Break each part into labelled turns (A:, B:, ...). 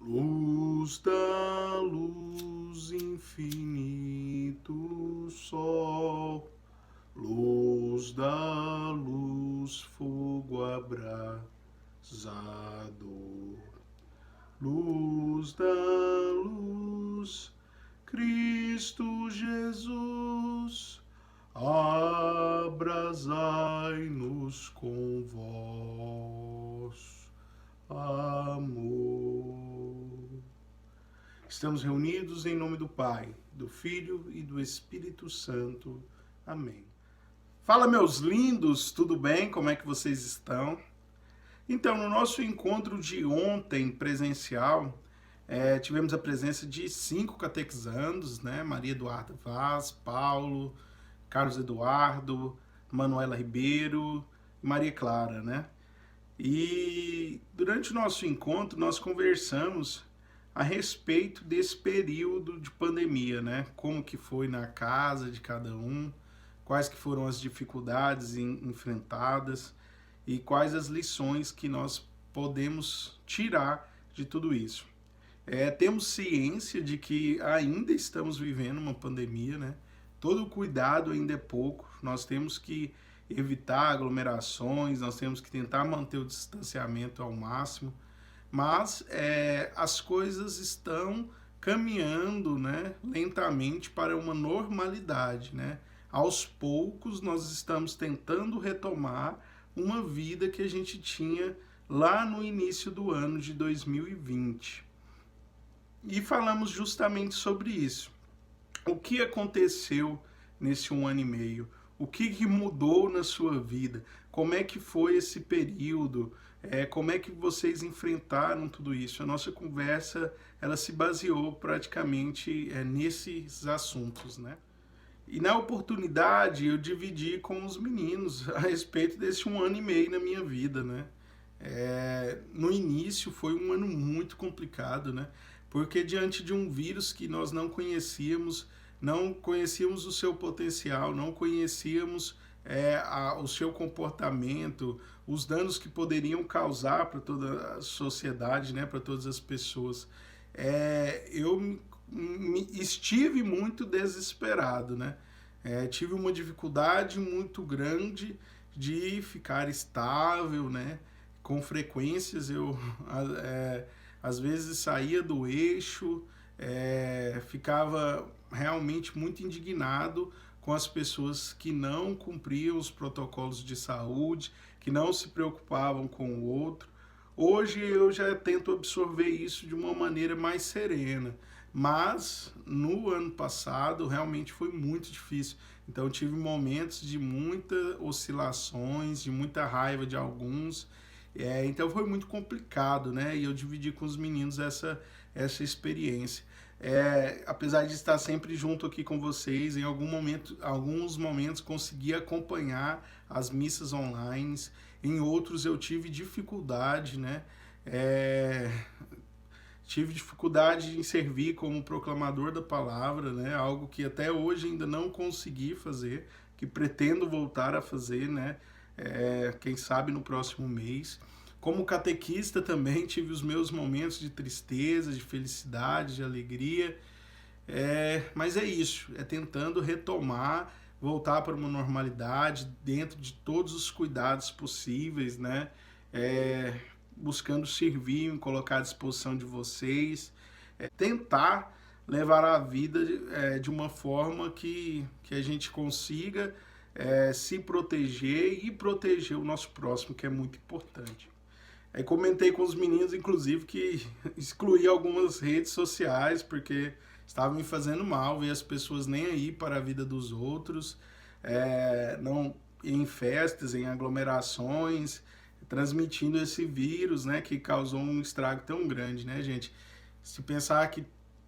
A: Luz da luz, infinito sol, luz da luz, fogo abrasado, luz da luz, Cristo Jesus, abrasai-nos com vosso amor. Estamos reunidos em nome do Pai, do Filho e do Espírito Santo. Amém. Fala, meus lindos, tudo bem? Como é que vocês estão? Então, no nosso encontro de ontem presencial, tivemos a presença de 5 catequizandos, né? Maria Eduarda Vaz, Paulo, Carlos Eduardo, Manuela Ribeiro e Maria Clara, né? E durante o nosso encontro nós conversamos a respeito desse período de pandemia, né? Como que foi na casa de cada um, quais que foram as dificuldades enfrentadas e quais as lições que nós podemos tirar de tudo isso. Temos ciência de que ainda estamos vivendo uma pandemia, né? Todo cuidado ainda é pouco, nós temos que evitar aglomerações, nós temos que tentar manter o distanciamento ao máximo, mas as coisas estão caminhando, né, lentamente para uma normalidade, né? Aos poucos nós estamos tentando retomar uma vida que a gente tinha lá no início do ano de 2020. E falamos justamente sobre isso. O que aconteceu nesse 1 ano e meio? O que mudou na sua vida? Como é que foi esse período? Como é que vocês enfrentaram tudo isso? A nossa conversa ela se baseou praticamente nesses assuntos, né? E na oportunidade eu dividi com os meninos a respeito desse 1 ano e meio na minha vida, né? No início foi um ano muito complicado, né? Porque diante de um vírus que nós não conhecíamos o seu potencial, não conhecíamos o seu comportamento, os danos que poderiam causar para toda a sociedade, né, para todas as pessoas. Eu estive muito desesperado, né? Tive uma dificuldade muito grande de ficar estável, né? Com frequências eu às vezes saía do eixo, ficava realmente muito indignado com as pessoas que não cumpriam os protocolos de saúde, que não se preocupavam com o outro. Hoje eu já tento absorver isso de uma maneira mais serena, mas no ano passado realmente foi muito difícil. Então tive momentos de muitas oscilações, de muita raiva de alguns. Então foi muito complicado, né? E eu dividi com os meninos essa experiência. Apesar de estar sempre junto aqui com vocês, em alguns momentos consegui acompanhar as missas online, em outros eu tive dificuldade, né? Tive dificuldade em servir como proclamador da palavra, né? Algo que até hoje ainda não consegui fazer, que pretendo voltar a fazer, né? Quem sabe no próximo mês. Como catequista também tive os meus momentos de tristeza, de felicidade, de alegria. Mas é isso, tentando retomar, voltar para uma normalidade dentro de todos os cuidados possíveis, né? Buscando servir, me colocar à disposição de vocês, tentar levar a vida de uma forma que a gente consiga se proteger e proteger o nosso próximo, que é muito importante. Comentei com os meninos, inclusive, que excluí algumas redes sociais, porque estava me fazendo mal ver as pessoas nem aí para a vida dos outros, não em festas, em aglomerações, transmitindo esse vírus, né, que causou um estrago tão grande, né, gente? Se pensar que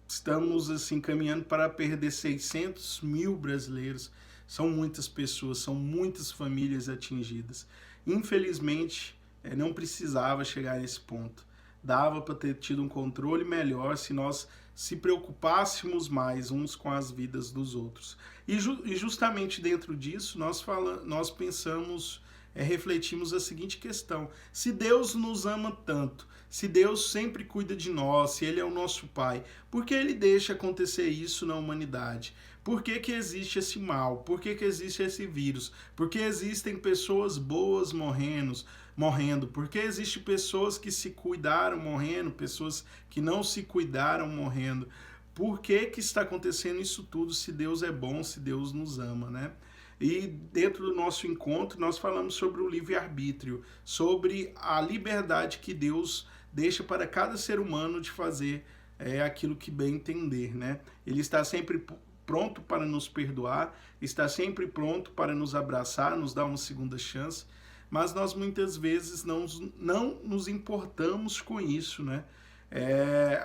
A: estamos assim caminhando para perder 600 mil brasileiros, são muitas pessoas, são muitas famílias atingidas. Infelizmente, não precisava chegar nesse ponto. Dava para ter tido um controle melhor se nós se preocupássemos mais uns com as vidas dos outros. E justamente dentro disso nós pensamos refletimos a seguinte questão: se Deus nos ama tanto, se Deus sempre cuida de nós, se Ele é o nosso Pai, por que Ele deixa acontecer isso na humanidade? Por que que existe esse mal? Por que que existe esse vírus? Por que existem pessoas boas morrendo? Por que existem pessoas que se cuidaram morrendo? Pessoas que não se cuidaram morrendo? Por que que está acontecendo isso tudo se Deus é bom, se Deus nos ama, né? E dentro do nosso encontro nós falamos sobre o livre-arbítrio, sobre a liberdade que Deus deixa para cada ser humano de fazer aquilo que bem entender, né? Ele está sempre pronto para nos perdoar, está sempre pronto para nos abraçar, nos dar uma segunda chance, mas nós muitas vezes não nos importamos com isso, né?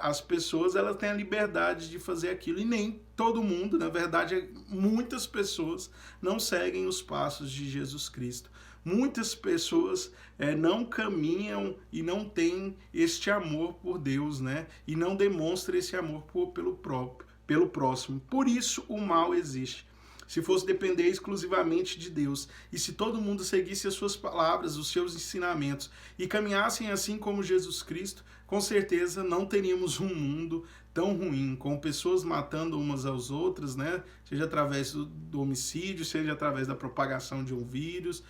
A: As pessoas elas têm a liberdade de fazer aquilo e nem todo mundo, na verdade muitas pessoas não seguem os passos de Jesus Cristo. Muitas pessoas não caminham e não têm este amor por Deus, né? E não demonstram esse amor pelo próximo. Por isso o mal existe. Se fosse depender exclusivamente de Deus, e se todo mundo seguisse as suas palavras, os seus ensinamentos, e caminhassem assim como Jesus Cristo, com certeza não teríamos um mundo tão ruim, com pessoas matando umas às outras, né? Seja através do homicídio, seja através da propagação de um vírus,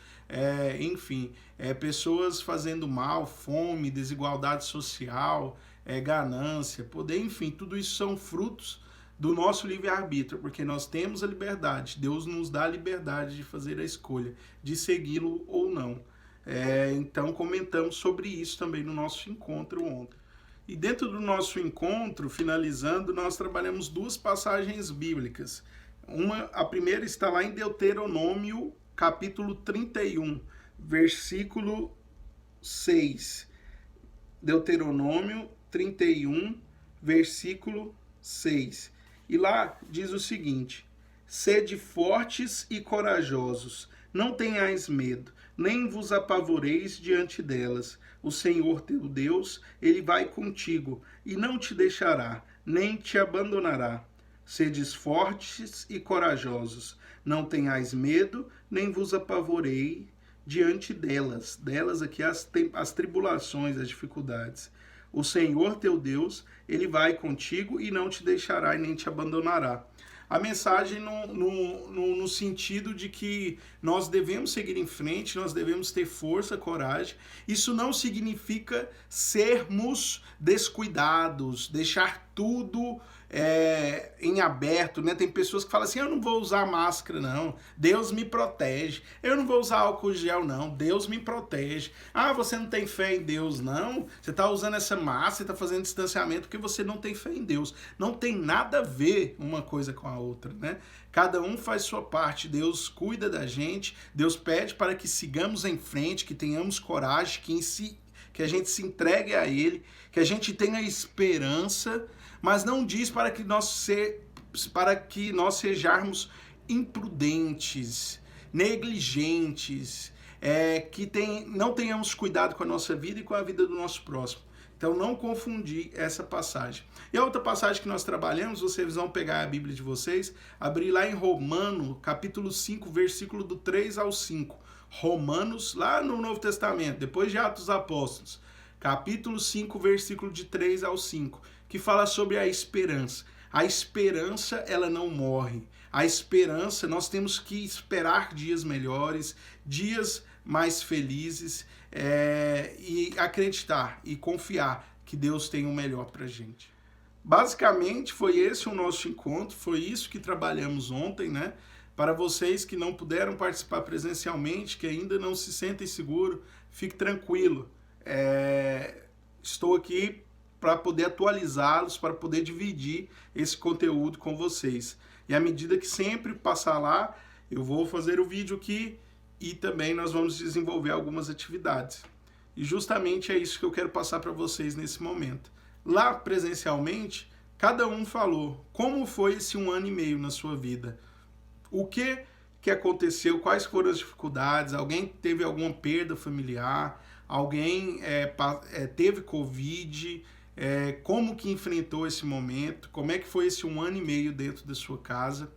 A: enfim, pessoas fazendo mal, fome, desigualdade social, ganância, poder, enfim, tudo isso são frutos do nosso livre-arbítrio, porque nós temos a liberdade, Deus nos dá a liberdade de fazer a escolha, de segui-lo ou não. Então comentamos sobre isso também no nosso encontro ontem. E dentro do nosso encontro, finalizando, nós trabalhamos duas passagens bíblicas. A primeira está lá em Deuteronômio, capítulo 31, versículo 6. Deuteronômio 31, versículo 6. E lá diz o seguinte: sede fortes e corajosos, não tenhais medo, nem vos apavoreis diante delas. O Senhor teu Deus, Ele vai contigo, e não te deixará, nem te abandonará. Sedes fortes e corajosos, não tenhais medo, nem vos apavorei diante delas. Delas aqui as tribulações, as dificuldades. O Senhor teu Deus, Ele vai contigo e não te deixará e nem te abandonará. A mensagem no sentido de que nós devemos seguir em frente, nós devemos ter força, coragem. Isso não significa sermos descuidados, deixar tudo em aberto, né? Tem pessoas que falam assim: eu não vou usar máscara não, Deus me protege. Eu não vou usar álcool gel não, Deus me protege. Ah, você não tem fé em Deus não? Você está usando essa máscara, você está fazendo distanciamento porque você não tem fé em Deus. Não tem nada a ver uma coisa com a outra, né? Cada um faz sua parte, Deus cuida da gente, Deus pede para que sigamos em frente, que tenhamos coragem, que a gente se entregue a Ele, que a gente tenha esperança, mas não diz para que nós sejamos imprudentes, negligentes, não tenhamos cuidado com a nossa vida e com a vida do nosso próximo. Então não confundir essa passagem. E a outra passagem que nós trabalhamos, vocês vão pegar a Bíblia de vocês, abrir lá em Romanos, capítulo 5, versículo do 3 ao 5. Romanos, lá no Novo Testamento, depois de Atos dos Apóstolos, capítulo 5, versículo de 3 ao 5, que fala sobre a esperança. A esperança, ela não morre. A esperança, nós temos que esperar dias melhores, dias mais felizes, e acreditar e confiar que Deus tem o melhor pra gente. Basicamente, foi esse o nosso encontro, foi isso que trabalhamos ontem, né? Para vocês que não puderam participar presencialmente, que ainda não se sentem seguros, fique tranquilo. Estou aqui para poder atualizá-los, para poder dividir esse conteúdo com vocês. E à medida que sempre passar lá, eu vou fazer o vídeo aqui e também nós vamos desenvolver algumas atividades. E justamente é isso que eu quero passar para vocês nesse momento. Lá presencialmente, cada um falou como foi esse 1 ano e meio na sua vida. O que aconteceu, quais foram as dificuldades, alguém teve alguma perda familiar, alguém teve Covid, como que enfrentou esse momento, como é que foi esse 1 ano e meio dentro da sua casa.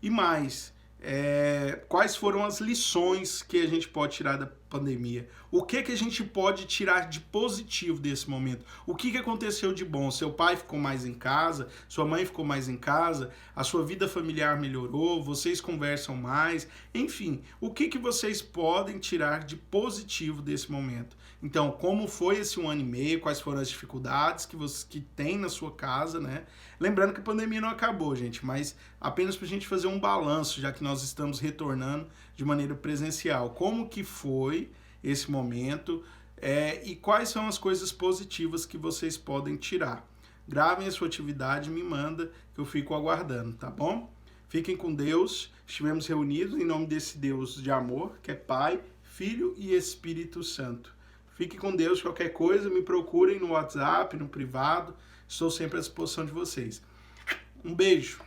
A: E mais, quais foram as lições que a gente pode tirar da pandemia. O que a gente pode tirar de positivo desse momento? O que aconteceu de bom? Seu pai ficou mais em casa, sua mãe ficou mais em casa, a sua vida familiar melhorou, vocês conversam mais, enfim, o que vocês podem tirar de positivo desse momento? Então, como foi esse 1 ano e meio, quais foram as dificuldades que tem na sua casa, né? Lembrando que a pandemia não acabou, gente, mas apenas para a gente fazer um balanço, já que nós estamos retornando de maneira presencial. Como que foi esse momento e quais são as coisas positivas que vocês podem tirar? Gravem a sua atividade e me manda, que eu fico aguardando, tá bom? Fiquem com Deus, estivemos reunidos em nome desse Deus de amor, que é Pai, Filho e Espírito Santo. Fique com Deus, qualquer coisa, me procurem no WhatsApp, no privado, estou sempre à disposição de vocês. Um beijo!